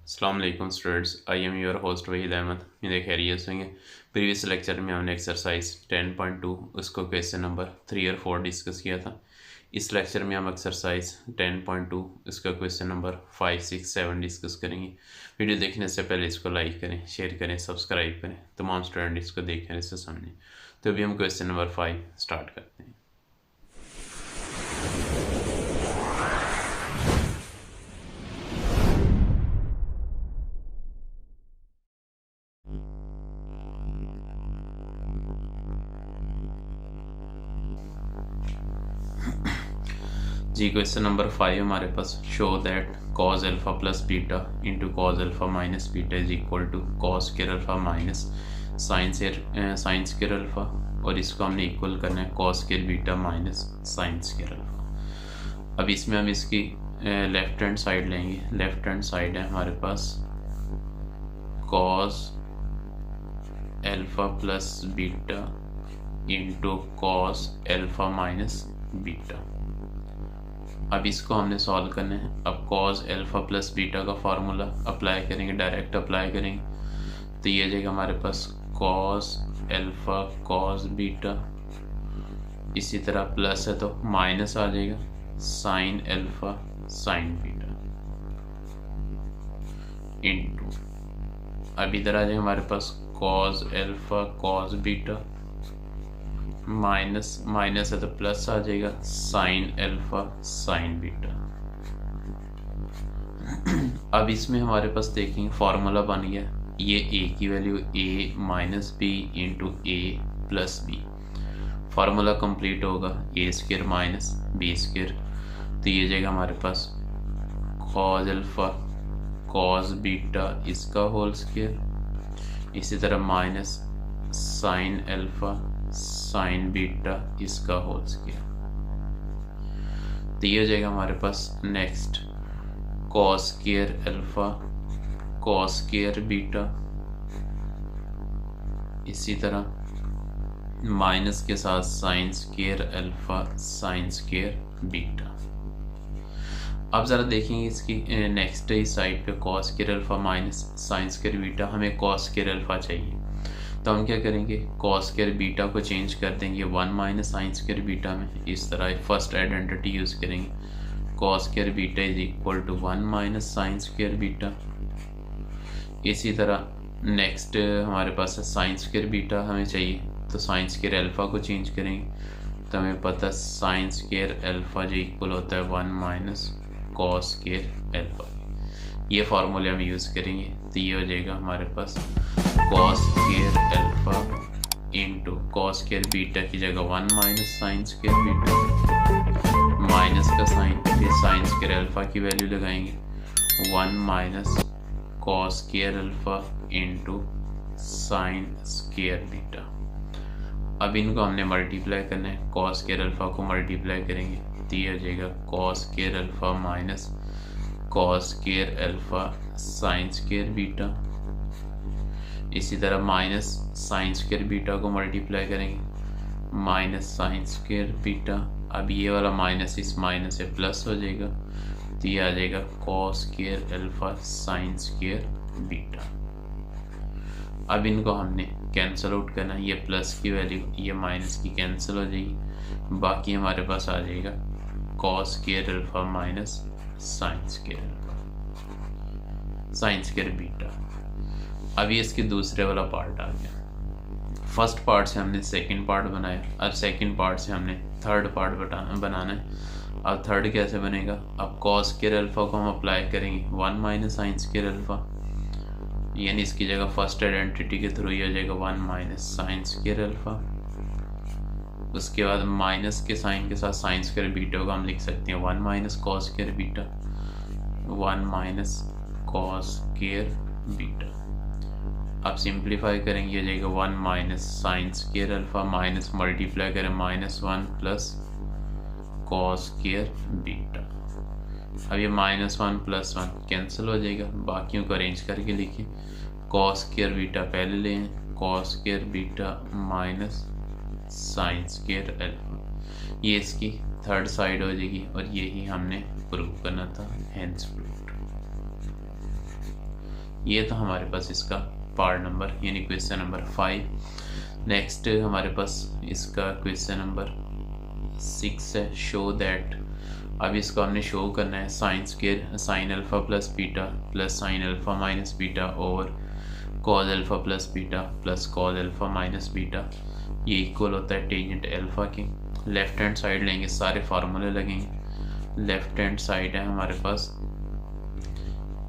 अस्सलाम वालेकुम students, I am your host Waheed Ahmad. मेरे खैरियत होंगे। प्रीवियस लेक्चर में हमने एक्सरसाइज 10.2 उसको क्वेश्चन नंबर 3 और 4 डिस्कस किया था। इस लेक्चर में हम एक्सरसाइज 10.2 उसका क्वेश्चन नंबर 5, 6, 7 डिस्कस करेंगे। वीडियो देखने से पहले इसको लाइक करें, शेयर करें, सब्सक्राइब करें। तमाम स्टूडेंट इसको देखें, इससे समझें। तो अभी हम क्वेश्चन नंबर 5 स्टार्ट करते हैं। जी क्वेश्चन नंबर 5 हमारे पास, show that cos alpha plus beta into cos alpha minus beta is equal to cos square alpha minus sine square alpha, और इसको हमने इक्वल करना है cos square beta minus sine square alpha. अब इसमें हम इसकी लेफ्ट हैंड साइड लेंगे। लेफ्ट हैंड साइड है हमारे पास cos alpha plus beta into cos alpha minus beta. अब इसको हमने सॉल्व करना है। अब कॉस अल्फा प्लस बीटा का फार्मूला अप्लाई करेंगे, डायरेक्ट अप्लाई करेंगे। तो ये आ जाएगा हमारे पास कॉस अल्फा कॉस बीटा, इसी तरह प्लस है तो माइनस आ जाएगा sine alpha sine beta into, अब इधर आ जाएगा हमारे पास cos alpha cos beta, minus minus है तो प्लस आ जाएगा साइन अल्फा साइन बीटा। अब इसमें हमारे पास देखेंगे फार्मूला बन गया, ये ए की value A minus B into A plus B. Formula complete होगा A square minus B square, तो ये जाएगा हमारे पास कॉस अल्फा कॉस बीटा इसका होल स्क्वायर, इसी तरह minus sine alpha sine beta इसका होल स्क्वायर। तो ये हो जाएगा हमारे पास next cos square alpha cos square beta, इसी तरह माइनस के साथ sine square alpha sine square beta. अब ज़रा देखेंगे इसकी नेक्स्ट साइड पे cos square alpha minus sine square beta, हमें कॉस स्क्वायर अल्फा चाहिए। तो हम क्या करेंगे, कॉस स्क्वायर बीटा को चेंज कर देंगे 1 माइनस साइन स्क्वायर बीटा में। इस तरह फर्स्ट आइडेंटिटी यूज़ करेंगे, cos square beta is equal to 1 minus sine square beta. इसी तरह नेक्स्ट हमारे पास है साइन स्क्वायर बीटा हमें चाहिए, तो साइन स्क्वायर अल्फा को चेंज करेंगे। तो हमें पता साइन स्क्वायर अल्फा जो इक्वल होता है 1 माइनस कॉस स्क्वायर अल्फा। ये फार्मूले हम यूज़ करेंगे। तो ये हो जाएगा हमारे पास cos square alpha into cos square beta की जगह 1 minus sine square beta, minus का साइन, फिर साइन स्क्वायर अल्फा की वैल्यू लगाएंगे 1 minus cos square alpha into sine square beta. अब इनको हमने मल्टीप्लाई करना है, कॉस स्क्वायर अल्फा को मल्टीप्लाई करेंगे तो ये हो जाएगा cos square alpha minus cos square alpha sine square beta, इसी तरह माइनस साइन स्क्वायर बीटा को मल्टीप्लाई करेंगे माइनस साइन स्क्वायर बीटा। अब ये वाला माइनस इस माइनस से प्लस हो जाएगा, तो ये आ जाएगा cos square alpha sine square beta. अब इनको हमने कैंसिल आउट करना है, ये प्लस की वैल्यू ये माइनस की कैंसिल हो जाएगी, बाकी हमारे पास आ जाएगा cos square alpha minus sine square alpha sine square beta. अभी इसके दूसरे वाला पार्ट आ गया। फर्स्ट पार्ट से हमने सेकंड पार्ट बनाया, अब सेकंड पार्ट से हमने थर्ड पार्ट बनाना है। अब थर्ड कैसे बनेगा, अब कॉस स्क्वायर अल्फा को हम अप्लाई करेंगे 1 माइनस साइन स्क्वायर अल्फा, यानी इसकी जगह फर्स्ट आइडेंटिटी के थ्रू ये हो जाएगा 1 माइनस साइन स्क्वायर अल्फा। उसके बाद माइनस के साइन के साथ साइन स्क्वायर बीटा को हम लिख सकते हैं 1 minus cos square beta, 1 minus cos square beta. अब सिंप्लीफाई करेंगे, ये जाएगा 1 minus sine square alpha minus multiply करें -1 प्लस कॉस स्क्वायर बीटा। अब ये -1 + 1 कैंसिल हो जाएगा, बाकियों को अरेंज करके लिखें। कॉस स्क्वायर बीटा पहले लें, cos square beta minus sine square alpha, ये इसकी थर्ड साइड हो जाएगी और यही हमने प्रूव करना था, हेंस प्रूव्ड। ये था हमारे पास इसका पार्ट नंबर यानी क्वेश्चन नंबर 5। नेक्स्ट हमारे पास इसका क्वेश्चन नंबर 6 है, शो दैट। अब इसको हमने शो करना है sine square sine alpha plus beta plus sine alpha minus beta over cos alpha plus beta plus cos alpha minus beta, ये इक्वल होता है टेंजेंट अल्फा के। लेफ्ट हैंड साइड लेंगे, सारे फार्मूले लगेंगे। लेफ्ट हैंड साइड है हमारे पास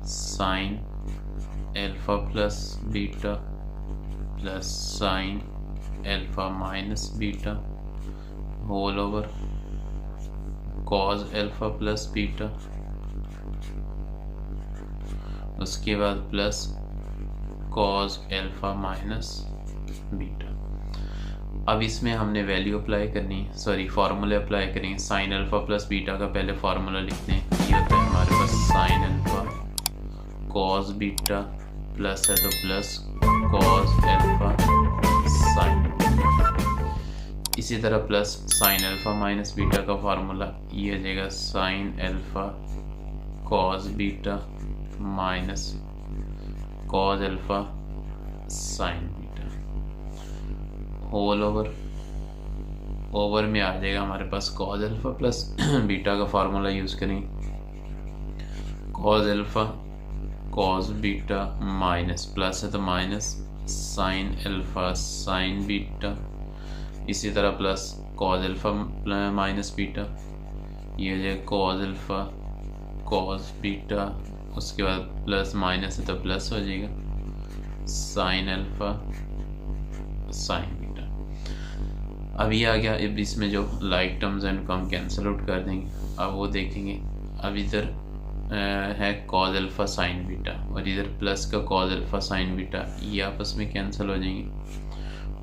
sine alpha plus beta plus sine alpha minus beta whole over cos alpha plus beta, उसके बाद plus cos alpha minus beta. अब इसमें हमने वैल्यू अप्लाई करनी है, सॉरी फार्मूले अप्लाई करेंगे। साइन अल्फा प्लस बीटा का पहले फार्मूला लिखते हैं, ये होता है हमारे पास sine alpha cos beta plus है तो प्लस कॉज अल्फा साइन, इसी तरह plus sine alpha minus beta का फार्मूला ये हो जाएगा sine alpha cos beta minus cos alpha sine beta whole over में आ जाएगा हमारे पास कॉज अल्फा प्लस बीटा का फार्मूला यूज करेंगे, cos alpha cos beta minus plus है तो minus sine alpha sine beta, इसी तरह plus cos alpha minus beta, ये हो जाएगा कॉज अल्फा कॉज बीटा, उसके बाद प्लस माइनस है तो प्लस हो जाएगा साइन अल्फा साइन बीटा। अब ये आ गया, अब इसमें जो लाइक टर्म्स हैं उनको हम कैंसिल आउट कर देंगे। अब वो देखेंगे, अब इधर है कॉज अल्फा साइन बीटा और इधर प्लस का कॉज अल्फा साइन बीटा, ये आपस में कैंसिल हो जाएंगे।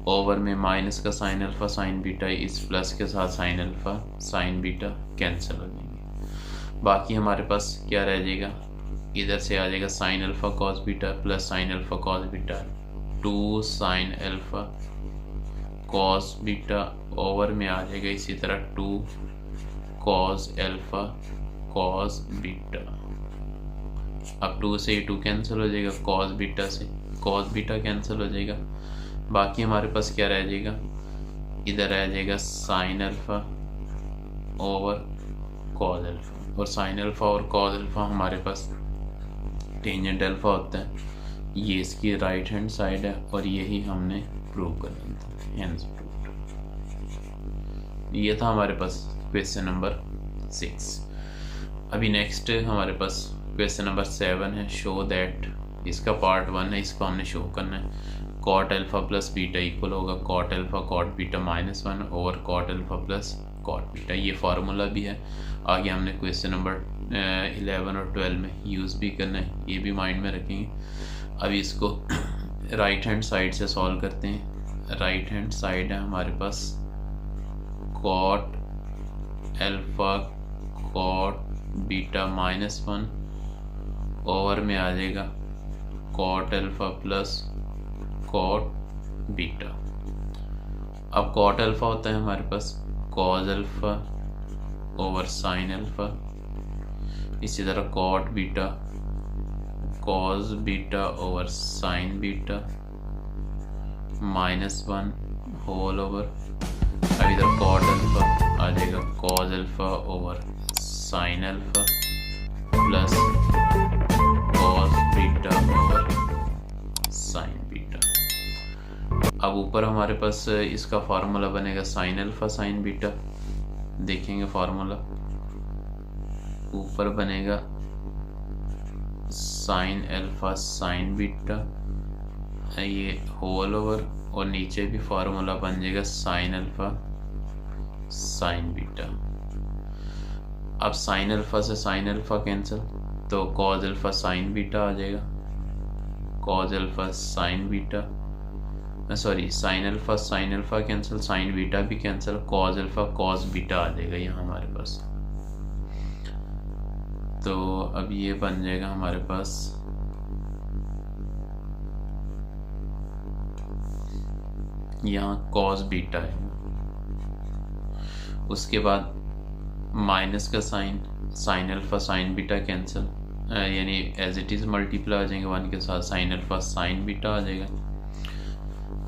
ओवर में माइनस का साइन अल्फा साइन बीटा इस प्लस के साथ sign alpha sine beta cancel हो जाएंगे। बाकी हमारे पास क्या रह जाएगा, इधर से आ जाएगा sine alpha cos beta plus sine alpha cos beta 2 sign alpha cos beta over में आ जाएगा इसी तरह 2 कॉस अल्फा कॉस बीटा। अब 2 से 2 कैंसिल हो जाएगा, कॉस बीटा से कॉस बीटा कैंसिल हो जाएगा। बाकी हमारे पास क्या रह जाएगा, इधर रह जाएगा sine alpha over cos alpha, और साइन अल्फा और कॉस अल्फा हमारे पास टेंजेंट अल्फा होता है। ये इसकी राइट हैंड साइड है और यही हमने प्रूव करना था, हेंस प्रूव्ड। ये था हमारे पास क्वेश्चन नंबर 6। अभी नेक्स्ट हमारे पास क्वेश्चन नंबर 7 है, शो दैट। इसका पार्ट 1 है, इसको हमने शो करना है। Cot alpha plus beta equal होगा cot alpha cot beta -1 over cot alpha plus cot beta, ये फार्मूला भी है। आगे हमने क्वेश्चन नंबर 11 और 12 में यूज़ भी करना है, ये भी माइंड में रखेंगे। अभी इसको राइट हैंड साइड से सॉल्व करते हैं। राइट हैंड साइड है हमारे पास cot alpha cot beta -1 over में आ जाएगा cot alpha plus cot beta. अब कॉट अल्फा होता है हमारे पास cos alpha over sine alpha, इसी तरह cot beta cos beta over sine beta -1 whole over. अब इधर कॉट अल्फा आ जाएगा cos alpha over sine alpha plus cos beta over sine beta. अब ऊपर हमारे पास इसका फार्मूला बनेगा साइन अल्फा साइन बीटा, देखेंगे फार्मूला ऊपर बनेगा साइन अल्फा साइन बीटा ये होल ओवर, और नीचे भी फार्मूला बन जाएगा साइन अल्फा साइन बीटा। अब साइन अल्फा से साइन अल्फा कैंसिल तो कॉज अल्फा साइन बीटा आ जाएगा, cos alpha sine beta, sorry sine alpha cancel, sine beta भी cancel, cos alpha cos beta आ जाएगा यहाँ हमारे पास। तो अब ये बन जाएगा हमारे पास यहाँ कॉस बीटा है, उसके बाद माइनस का sine sine alpha sine beta cancel, यानी एज इट इज़ मल्टीप्लाई हो जाएंगे 1 के साथ, साइन अल्फ़ा साइन बीटा आ जाएगा।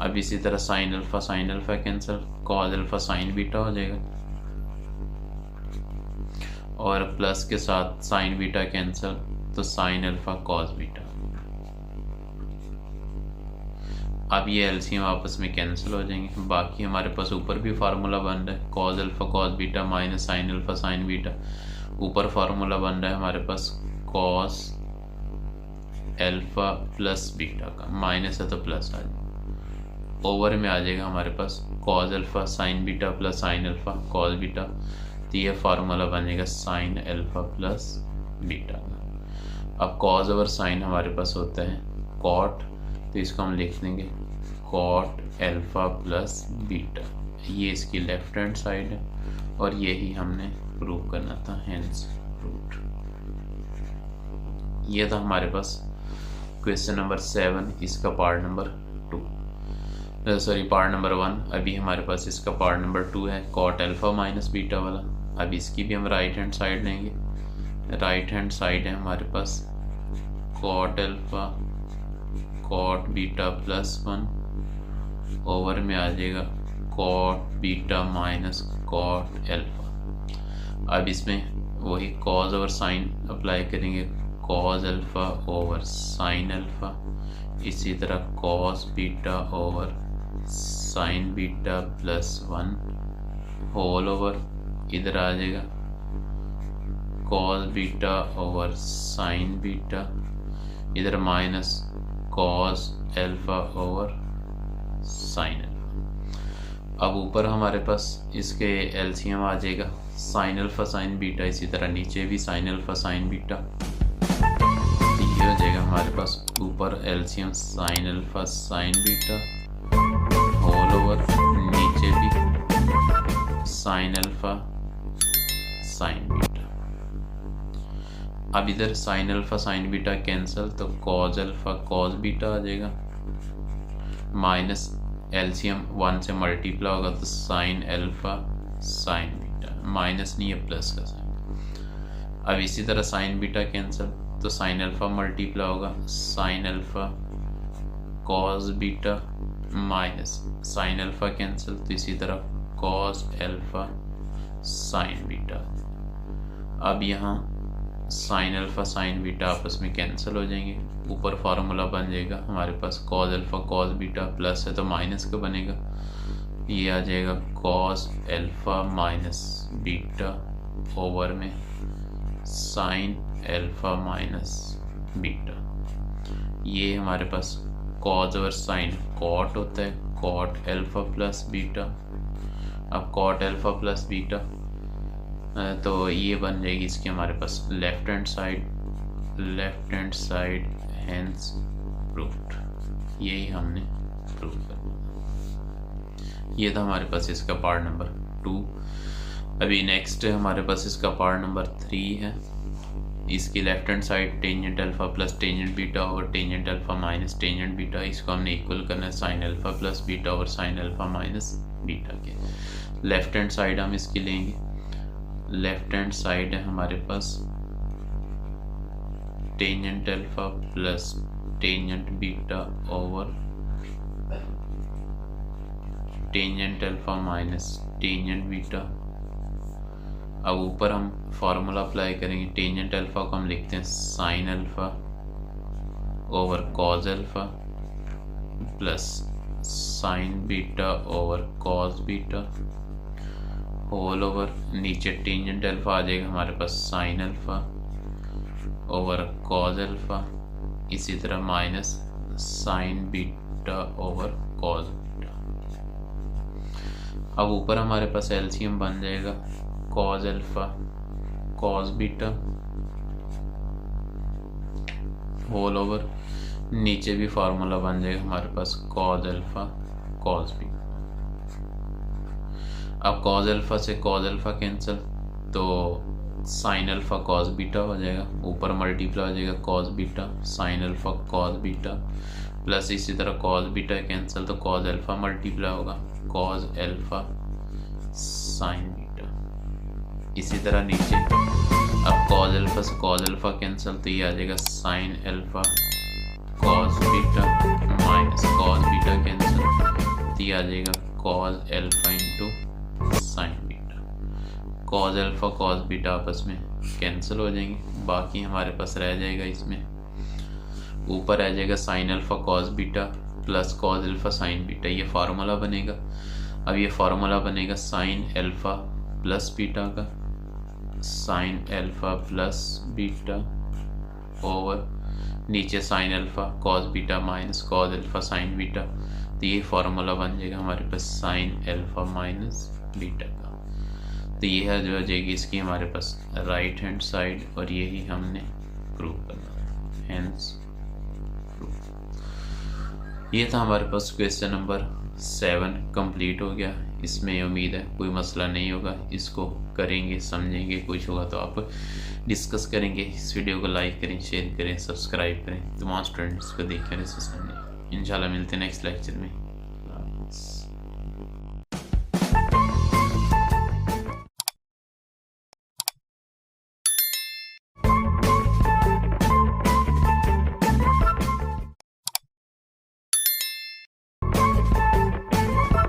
अब इसी तरह sine alpha cancel, cos alpha sine beta हो जाएगा, और प्लस के साथ साइन बीटा कैंसिल, तो साइन अल्फ़ा कॉज बीटा। अब ये एलसीएम आपस में कैंसिल हो जाएंगे। बाकी हमारे पास ऊपर भी फार्मूला बन रहा है, cause alpha cos beta minus sine alpha sine beta. ऊपर फार्मूला बन रहा है हमारे पास कॉस अल्फ़ा प्लस बीटा का, माइनस है तो प्लस आ जाएगा। ओवर में आ जाएगा हमारे पास cos alpha sine beta plus sine alpha cos beta, तो ये फार्मूला बनेगा साइन अल्फ़ा प्लस बीटा का। अब कॉज ओवर साइन हमारे पास होता है कॉट, तो इसको हम लिख देंगे कॉट अल्फ़ा प्लस बीटा। ये इसकी लेफ्ट हैंड साइड है और यही हमने प्रूव करना था, हेंस प्रूव्ड। ये था हमारे पास क्वेश्चन नंबर 7, इसका पार्ट नंबर 2, पार्ट नंबर 1। अभी हमारे पास इसका पार्ट नंबर 2 है, कॉट अल्फ़ा माइनस बीटा वाला। अब इसकी भी हम राइट हैंड साइड लेंगे। राइट हैंड साइड है हमारे पास cot alpha cot beta plus 1, over में आ जाएगा cot beta minus cot alpha. अब इसमें वही कॉज ओवर साइन अप्लाई करेंगे, cos alpha over sine alpha. इसी तरह cos beta over sine beta plus 1 whole over, इधर आ जाएगा cos beta over sine beta, इधर minus cos alpha over sine alpha. अब ऊपर हमारे पास इसके एलसीएम आ जाएगा साइन अल्फ़ा साइन बीटा, इसी तरह नीचे भी साइन अल्फ़ा साइन बीटा। ये हो जाएगा हमारे पास ऊपर LCM sine alpha sine beta whole over, नीचे भी साइन अल्फ़ा साइन बीटा। अब इधर sine alpha sine beta cancel, तो कॉज अल्फ़ा कॉज बीटा आ जाएगा, माइनस एलसीएम 1 से मल्टीप्लाई होगा तो sine alpha sine beta, minus नहीं है प्लस का साइन। अब इसी तरह साइन बीटा कैंसिल, तो साइन अल्फ़ा मल्टीप्लाई होगा sine alpha cos beta minus sine alpha cancel, तो इसी तरह कॉस अल्फ़ा साइन बीटा। अब यहाँ साइन अल्फ़ा साइन बीटा आपस में कैंसिल हो जाएंगे। ऊपर फार्मूला बन जाएगा हमारे पास cos alpha cos beta, plus है तो माइनस का बनेगा, ये आ जाएगा cos alpha minus beta over में साइन अल्फ़ा माइनस बीटा। ये हमारे पास कॉज ओवर साइन कॉट होता है, कॉट अल्फ़ा प्लस बीटा। अब कॉट अल्फ़ा प्लस बीटा तो ये बन जाएगी इसकी हमारे पास left hand side hence proved. यही हमने प्रूव करना। ये था हमारे पास इसका पार्ट नंबर 2। अभी नेक्स्ट हमारे पास इसका पार्ट नंबर 3 है। इसकी left hand side tangent alpha plus tangent beta और tangent alpha minus tangent beta, इसको हमने इक्वल करना है साइन अल्फ़ा प्लस बीटा और साइन अल्फ़ा माइनस बीटा के। लेफ्ट हैंड साइड हम इसकी लेंगे, लेफ्ट हैंड साइड है हमारे पास tangent alpha plus tangent beta over tangent alpha minus tangent beta. अब ऊपर हम फार्मूला अप्लाई करेंगे, टेंजेंट अल्फ़ा को हम लिखते हैं sine alpha over cos alpha plus sine beta over cos beta whole over, नीचे टेंजेंट अल्फ़ा आ जाएगा हमारे पास sine alpha over cos alpha, इसी तरह minus sine beta over cos beta. अब ऊपर हमारे पास एलसीएम बन जाएगा cos alpha cos beta whole over, नीचे भी फार्मूला बन जाएगा हमारे पास कॉज अल्फ़ा कॉज बीटा। अब कॉज अल्फ़ा से कॉज अल्फ़ा कैंसिल, तो साइन अल्फ़ा कॉज बीटा हो जाएगा, ऊपर मल्टीप्लाई हो जाएगा cos beta sine alpha cos beta, plus इसी तरह कॉज बीटा कैंसिल, तो कॉज अल्फ़ा मल्टीप्लाई होगा कॉज अल्फ़ा साइन बीटा। इसी तरह नीचे अब कॉज अल्फा से कॉज अल्फा कैंसिल, तो ये आ जाएगा sine alpha cos beta minus cos beta cancel, तो ये आ जाएगा cos alpha into sign beta. Cause alpha cos beta आपस में कैंसिल हो जाएंगे, बाकी हमारे पास रह जाएगा इसमें ऊपर आ जाएगा sine alpha cos beta plus cos alpha sine beta, ये फार्मूला बनेगा। अब ये फार्मूला बनेगा साइन अल्फा प्लस बीटा का, sine alpha plus beta over नीचे sine alpha cos beta minus cos alpha sine beta, तो ये फार्मूला बन जाएगा हमारे पास साइन अल्फा माइनस बीटा का। तो ये है जो हो जाएगी इसकी हमारे पास राइट हैंड साइड, और यही हमने प्रूव करना, हैंस प्रूव। ये था हमारे पास क्वेश्चन नंबर 7 कंप्लीट हो गया। इसमें उम्मीद है कोई मसला नहीं होगा, इसको करेंगे समझेंगे, कुछ होगा तो आप डिस्कस करेंगे। इस वीडियो को लाइक करें, शेयर करें, सब्सक्राइब करें, तमाम स्टूडेंट्स को देखें, इससे समझें। इंशाल्लाह मिलते हैं नेक्स्ट लेक्चर में।